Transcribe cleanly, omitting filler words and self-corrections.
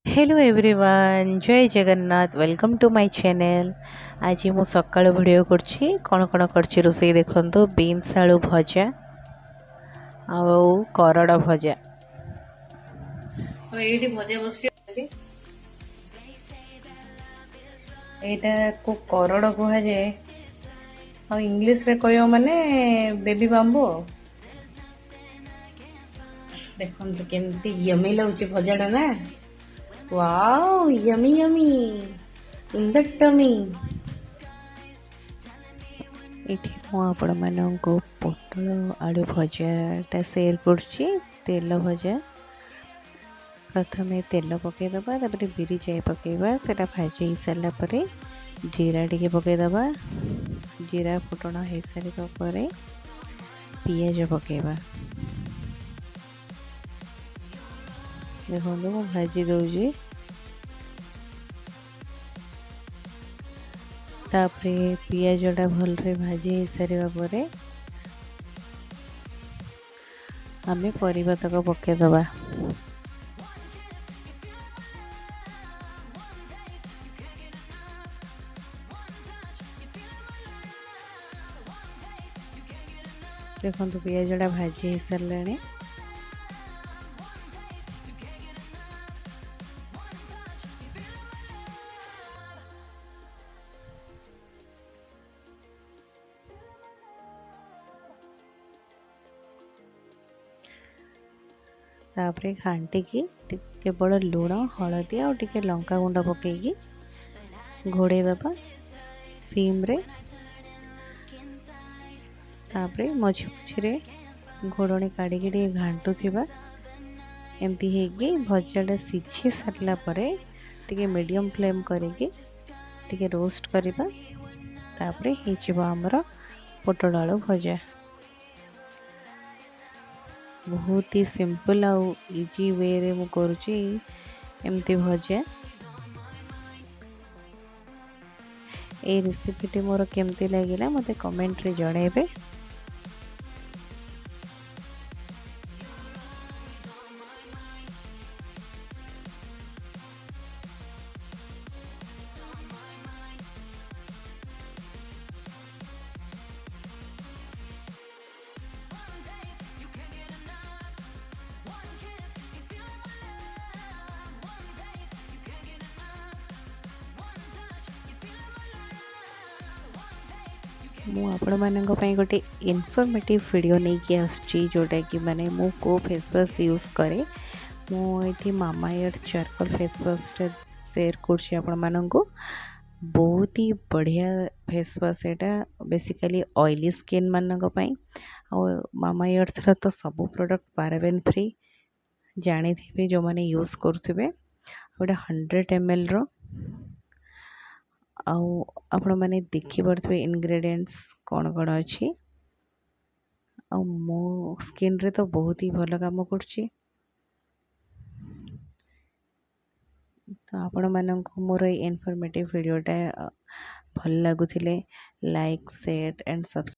Hello everyone जय Jagannath welcome to my channel. आज मु सकाळु भिडियो करछि कोन कोन करछि रोसई देखंतु बीन्स आलू भजा आउ करड़ा भजा। तो एठी भजा बसी एटा को करड़ा कहा जाए और इंग्लिश रे कहयो माने बेबी बाम्बू। देखंतु केमती यमी लाଗୁଛି भजाटा ना। Wow yummy yummy in the tummy. ଏଠି ମୁଁ ଆପଣମାନଙ୍କୁ ପୋଟଳ ଆଳୁ ଭଜାଟା ସେୟାର କରୁଛି। ତେଲ ଭଜା ପ୍ରଥମେ ତେଲ ପକାଇଦେବା, ତାପରେ ବିରି ଯାଇ ପକାଇବା। ସେଇଟା ଭାଜି ହେଇସାରିଲା ପରେ ଜିରା ଟିକେ ପକାଇଦେବା। ଜିରା ଫୁଟଣ ହେଇସାରିବା ପରେ ପିଆଜ ପକାଇବା। ଦେଖନ୍ତୁ ମୁଁ ଭାଜି ଦେଉଛି। तापरे पियाजटा भलरे भाजी हो सारा पर आम परिबा तक पकईदबा। देखो पियाजटा भाजी हो सारे। तापरे घांटिकी केवल लुण हलदी और टिके लंका गुंड पकईकी घोड़े दबा सीम रे। तापरे मझी मझी घोड़णी काढ़ी घाटू थिबा। एमती हेगी भजाटा सिझी सारला परे टिके मीडियम फ्लेम करिकी टिके रोस्ट करिबा। तापरे हेजिबो हमर पोटल आलू भजा। बहुत ही सिंपल आउ इजी वे रे मु करूची एमती भजा। ए रेसिपीटी मोर केमती लागिला मते कमेंट रे जणेबे। मुझे गोटे इनफॉर्मेटिव वीडियो नहीं कि आसची जोटा कि माने मु को फेस वाश यूज करे। मुझे Mamaearth charcoal face wash share करछि आपण मानंको। बहुत ही बढ़िया फेस वाश एटा बेसिकली ऑयली स्किन मानक पई। और मामाअर्थ रा तो सब प्रोडक्ट पैराबेन फ्री जानी थे जो माने यूज करथिबे। गोटे 100 ml रो आउ आपण माने देखि पड़थबे इंग्रेडिएंट्स कौन कौन अच्छी। आ मो स्किन रे तो बहुत ही भल काम करछि। तो आपण मानंको मोर इनफॉर्मेटिव वीडियोटा भल लागुथिले लाइक शेयर एंड सब्सक्राइब